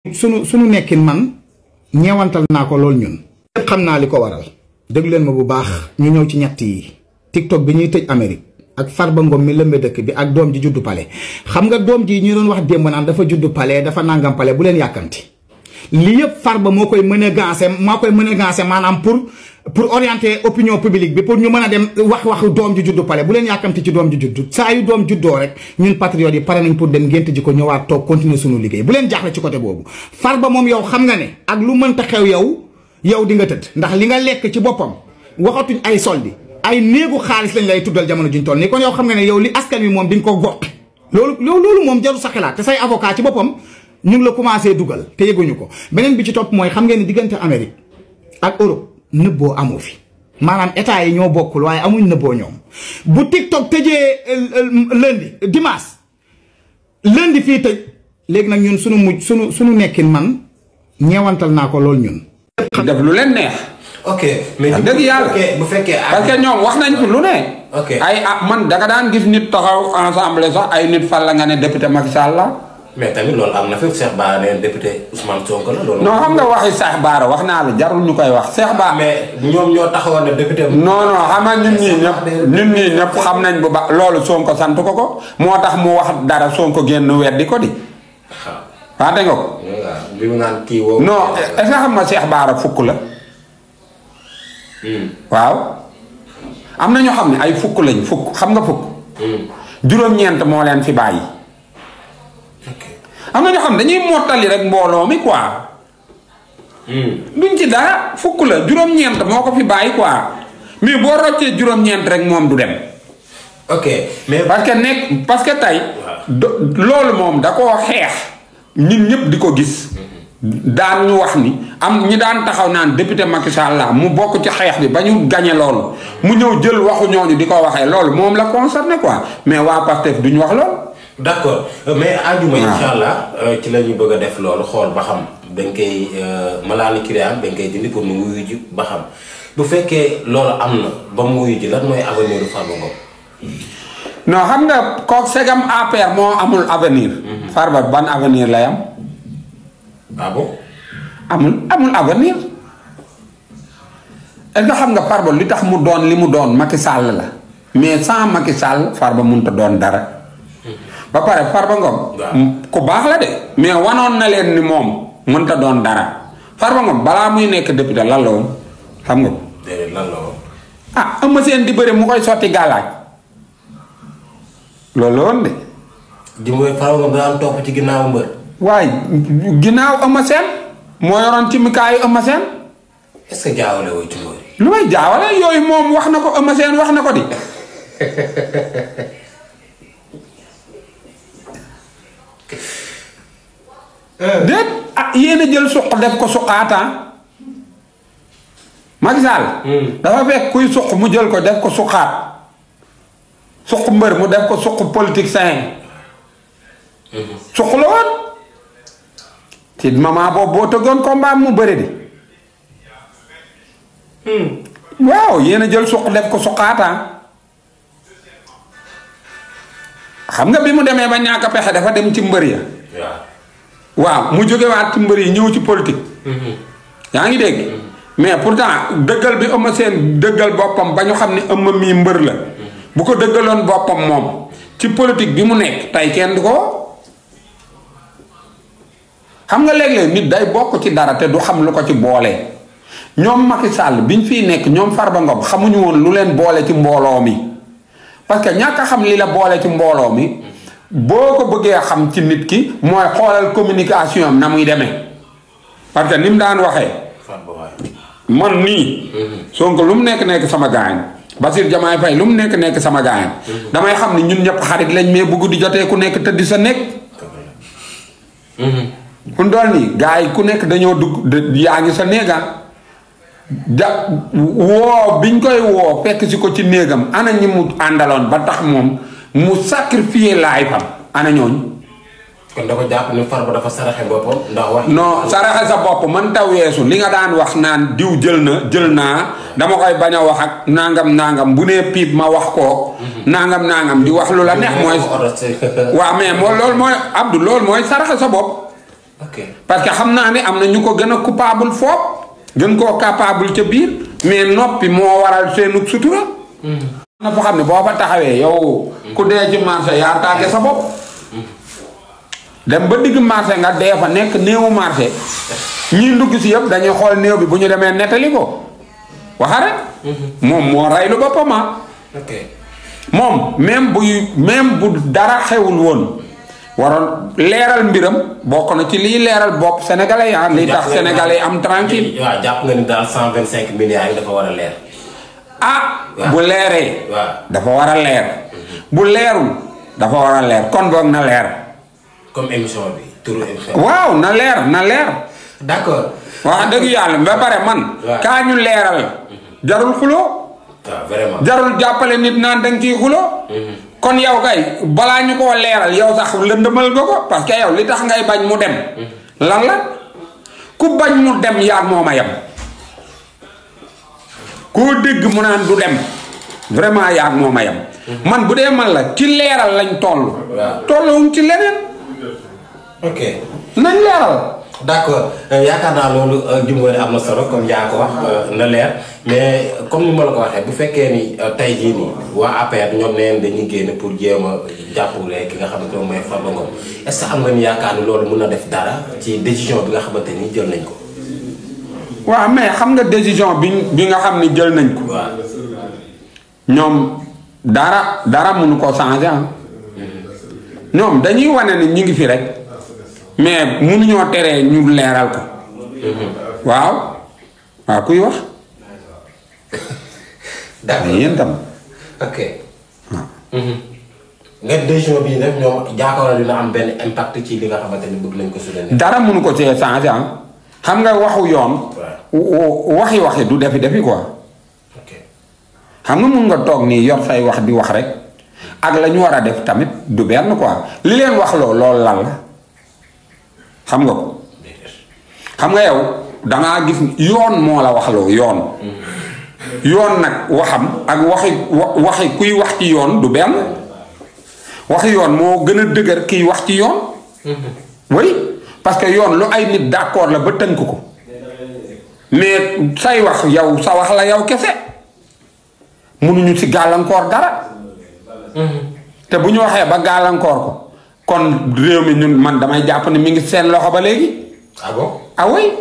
sunu nekkin man ñeewantal naa ko lool ñun. xam naa li ko waral. déglu leen ma bu baax ñu ñëw ci ñett yi TikTok bi ñuy tëj Amérique ak Farba Ngom mi lëmbe dëkk bi ak doom ji juddu pale xam nga doom ji ñu doon wax démb naan dafa juddu pale dafa nangam pale bu leen yàkkamti li yëpp Farba moo koy menacer maanaam pour orienter opinion publique bi pour ñu mën a dem wax doom ji juddu pale bu leen yàkkamti ci doom ji juddu saa yu doom juddoo rek ñun patriotes yi pare nañ pour dem ngénte ji ko ñëwaat toog continuer sunu liggéey bu leen jaaxle ci côté boobu. Farba moom yow xam nga ne ak lu mënta xew yow di nga tëdd ndax li nga lekk ci boppam waxatuñ ay soldi ay néegu xaalis lañ lay tuddal jamono juñ toll nii kon yow xam nga ne yow li askan wi moom di nga ko gox loolu moom jaru sa xalaat te say avocat ci boppam ñu ngi la commencé dugal te yëguñu ko. beneen bi ci topp mooy xam ngeen ni diggante Amérique ak Europe nëbboo amu fi maanaam état yi ñoo bokkul waaye amuñ nëbboo ñoom bu TikTok tëjee lundi fii tëj léegi nag ñun sunu nekkin man ñeewantal naa ko loolu ñun. def lu leen neex. ok mais dëgg yàlla bu fekkee parce que ñoom wax nañ fi lu ne. ok ay man danga daan gis nit taxaw ensemble sax ay nit fal la nga ne député Macky Sall la. mais tamit loolu am na fi Cheikh Bara ne député Ousmane Sonko la loolu. non xam nga waxi Cheikh Bara wax naa la jarul ñu koy wax Cheikh Bara. mais ñoom ñoo taxawoon ne député. non xam nga ñun ñii ñëpp xam nañ bu baax loolu Sonko sant ko moo tax mu wax dara Sonko génn weddi ko di. waaw dégg nga ko. bi mu naan kii woo. non est-ce que xam nga Cheikh Bara fukk la. waaw am na ñoo xam ne ay fukk lañ fukk xam nga fukk. juróom-ñeent moo leen fi bàyyi. am na ñoo xam ne dañuy mottali rek mbooloo mi quoi. duñ ci dara fukk la juróom-ñeent moo ko fi bàyyi quoi mais boo roccee juróom-ñeent rek moom du dem. ok mais parce que tey. loolu moom da koo xeex. ñun ñëpp di ko gis. daan ñu wax ni am ñi daan taxaw naan député Macky Sall la mu bokk ci xeex bi ba ñu gañe loolu mu ñëw jël waxu ñooñu di ko waxee loolu moom la concerné quoi mais waa Pastef duñ wax loolu. d'accord mais àjjuma incha allah ci la ñu bëgg a def loolu xool ba xam dañ koy malaani kiriyaan dañ koy dindi pour mu wuyu ji ba xam bu fekkee loolu am na ba mu wuyu ji lan mooy avenir Farba Ngom. non xam nga kook segam APR moo amul avenir. Farba ban avenir lay am. ah bon. amul avenir. est-ce que xam nga Farba li tax mu doon li mu doon Macky Sall la mais sans Macky Sall Farba mënut a doon dara. ba pare Farba Ngom. ku baax la de. mais wanoon na leen ni moom mënut a doon dara Farba Ngom balaa muy nekk député lan la woon xam nga ko. déedéet lan la woon. ah Eumeu Sène di bëri mu koy sotti gàllaaj loolu la woon de. di mooy Farba Ngom daan topp ci ginnaaw mbër. waaye ginnaaw Eumeu Sène moo yoroon ci mikaayu Eumeu Sène. est-ce que jaawale woo ci mbër. lu may jaawale yooyu moom wax na ko Eumeu Sène wax na ko di. déet ah yéen a jël suq def ko suqaataan. Macky Sall. dafa fekk kuy suq mu jël ko def ko suqaat. suq mbër mu def ko suq politique sain. suq la woon. ci moment boobu boo tëggoon combat mu bëri di. waaw yéen a jël suq def ko suqaataan. xam nga bi mu demee ba ñàkk a pexe dafa dem ci mbër ya. waaw mu jógewaat ci mbër yi ñëw ci politique. yaa ngi dégg. mais pourtant dëggal bi Eumeu Sène dëggal boppam ba ñu xam ne Eumeu mii mbër la. bu ko dëggaloon boppam moom ci politique bi mu nekk tey kenn du ko. xam nga léeg-léeg nit day bokk ci dara te du xam lu ko ci boole. ñoom Macky Sall biñ fiy nekk ñoom Farba Ngom xamuñu woon lu leen boole ci mbooloo mi. parce que ñàkk a xam li la boole ci mbooloo mi boo ko bëggee xam ci nit ki mooy xoolal communication am na muy demee. parce que ni mu daan waxee. man nii. Sonko lu mu nekk sama gaañ. Bassirou Diomaye Faye lu mu nekk sama gaañ. damay xam ni ñun ñëpp xarit lañ mais bu guddi jotee ku nekk tëddi sa nekk. fu mu doon nii gars yi ku nekk dañoo dugg yaa ngi sa néega woo biñ koy woo fekk si ko ci néegam ana ñi mu àndaloon ba tax moom mu sacrifier laay fam ana ñooñu. kon dafa jàpp ni Farba dafa saraxe boppam ndax wax. non saraxe sa bopp man ta weesu li nga daan wax naan diw jël naa dama koy bañ a wax ak nangam bu nee piip ma wax ko. nangam di wax lu la neex mooy. waaw mais loolu mooy Abdou loolu mooy saraxe sa bopp. ok parce que xam naa ne am na ñu ko gën a coupable foofu gën koo capable ca biir mais noppi moo waral seenu sutura. na foo xam ne boo fa taxawee yow ku dee ci marché yaa taage sa bopp. dem ba digg marché nga dee fa nekk néewu marché ñii ndugg si yëpp dañuy xool néew bi bu ñu demee nettali ko waxare moom moo raylu boppam ok moom même bu dara xewul woon waroon leeral mbiram bokk na ci liy leeral bopp sénégalais yi li tax sénégalais yi am tranquille. waaw jàpp nga ni daal 125 milliards yi dafa war a leer. bu leeree. waaw dafa war a leer. bu leerul dafa war a leer kon boog na leer. comme émission bi turu émission. waaw na leer. d'accord. wax dëgg yàlla ba pare man. kaa ñu leeral. jarul xuloo. waaw vraiment. jarul jàppale nit naan da nga ciy xuloo. kon yow kay balaa ñu koo leeral yow sax lëndëmal nga ko parce que yow li tax ngay bañ mu dem. lan la ku bañ mu dem yaag moom a yem. koo dégg mu naan du dem vraiment yaag moom a yem. man bu dee man la ci leeral lañ toll. waaw tolluwuñ ci leneen. ok. nañ leeral. d'accord yaakaar naa loolu Jimbori am na solo comme yaa ko wax na leer mais comme ni ma la ko waxee bu fekkee ni tey jii nii waa APR ñoom neen dañuy génn pour jéem a jàppale ki nga xamante ne mooy Farba Ngom est-ce que am nga ni yaakaar ni loolu mun na def dara ci décision bi nga xamante ni jël nañ ko. waaw mais xam nga décision bi nga xam ni jël nañ ko. waaw ñoom dara mënu ko changer ñoom dañuy wane ni ñu ngi fi rek. mais mënuñoo teree ñu leeral ko. waaw kuy wax. d'accord yéen tam. ok. nga décision bii nag ñoom jaakaar dina am benn impact ci li nga xamante ni bëgg nañ ko soutenir. dara mënu ko cee changer xam nga waxu yoon. waxi du defi quoi. ok xam nga mun nga toog nii yor say wax di wax rek ak la ñu war a def tamit du benn quoi li leen wax loolu lan la. xam nga ko xam nga yow dangaa gis yoon moo la waxloo yoon nag waxam ak waxi kuy wax ci yoon du benn waxi yoon moo gën a dëgër kiy wax ci yoon. oui parce que yoon lu ay nit d'accord la ba tënk ko mais say wax yow sa wax la yow kese mënuñu ci gàllankoor dara. te bu ñu waxee ba gàllankoor ko. kon réew mi ñun man damay jàpp ne mi ngi seen loxo ba léegi. ah bon ah oui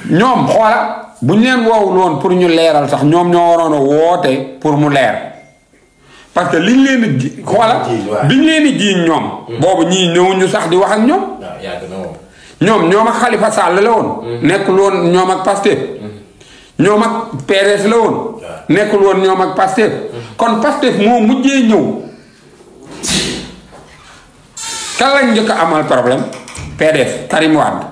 ñoom xoola bu ñu leen woowul woon pour ñu leeral sax ñoom ñoo waroon a woote pour mu leer parce que liñ leen di xoola biñ leen di jiiñ ñoom. boobu ñii ñëwuñu sax di wax ak ñoom. ñoom ak Khalifa Sall la woon. nekkul woon ñoom ak Pastef. ñoom ak PDS la woon. nekkul woon ñoom ak Pastef. kon Pastef moo mujjee ñëw. kan lañ njëkk a amal problème PDS Karim Wade.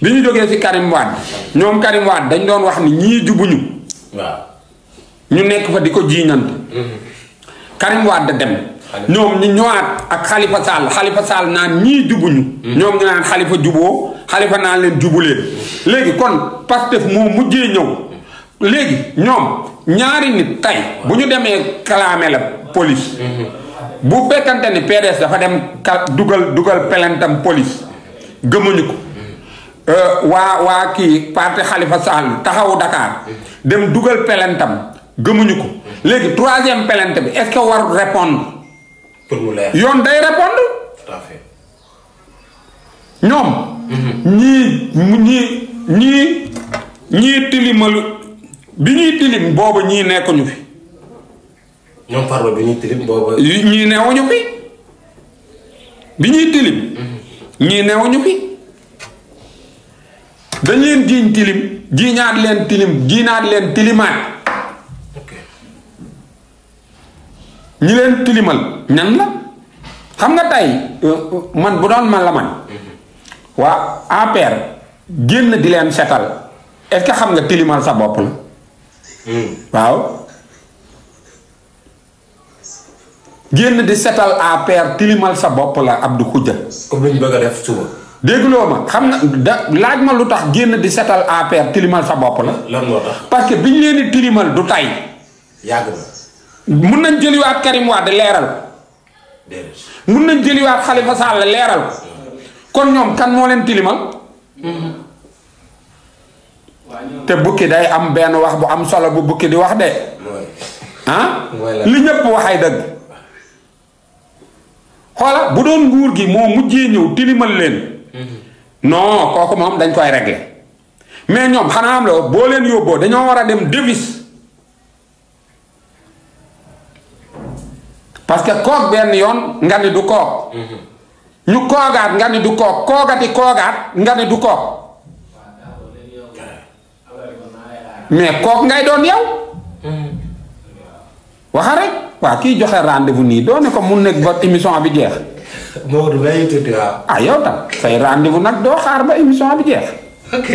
bi ñu jógee ci Karim Wade ñoom Karim Wade dañ doon wax ni ñii jubuñu. waaw ñu nekk fa di ko jiiñante. Karim Wade dem. ñoom ñu ñëwaat ak Khalifa Sall naan ñii jubuñu. ñoom ñu naan Khalifa juboo Khalifa naan leen jubuleen léegi kon Pastef moo mujjee ñëw. léegi ñoom ñaari nit tey bu ñu demee kalaame la police bu fekkante ni PDS dafa dem dugal pelentam police gëmuñu ko waa kii parti Khalifa Sall taxawu Dakar dem dugal pelentam gëmuñu ko léegi troisième pelente bi est-ce que warul répondre pour mu leer yoon day répondre tout à fait ñoom ñii tilimalu bi ñuy tilim boobu ñii nekkuñu fi. ñoom Farba bi ñuy tilim boobu. ñii newuñu fi bi ñuy tilim. ñii newuñu fi dañ leen jiiñ tilim jiiñaat leen tilimaat. ok ñi leen tilimal ñan la xam nga tey man bu doon man la man. waa APR génn di leen setal est-ce que xam nga tilimal sa bopp la. waaw génn di setal APR tilimal sa bopp la Abdou Khoudia. comme lu ñu bëgg a def suba. dégguloo ma xam nga laaj ma lu tax génn di setal APR tilimal sa bopp la. lan moo tax. parce que biñ leen di tilimal du tay yàgg na. mun nañ jëliwaat Karim Wade leeral. mun nañ jëliwaat Khalifa Sall leeral ko kon ñoom kan moo leen tilimal te bukki day am benn wax bu am solo bu bukki di wax de li ñëpp waxay dëgg xoola bu doon nguur gi moo mujjee ñëw tilimal leen non kooku moom dañ koy régler mais ñoom xanaa am la boo leen yóbboo dañoo war a dem devis parce que koog benn yoon nga ni du koog ñu koogaat nga ni du koog koogati koogaat nga ni du koog mais koog ngay doon yow waxa rek waa kii joxe rendez-vous nii doo ne ko mun nekk ba émission bi jeex Maodo bàyyi tuuti waaw. yow tam say rendez-vous nag doo xaar ba émission bi jeex ok.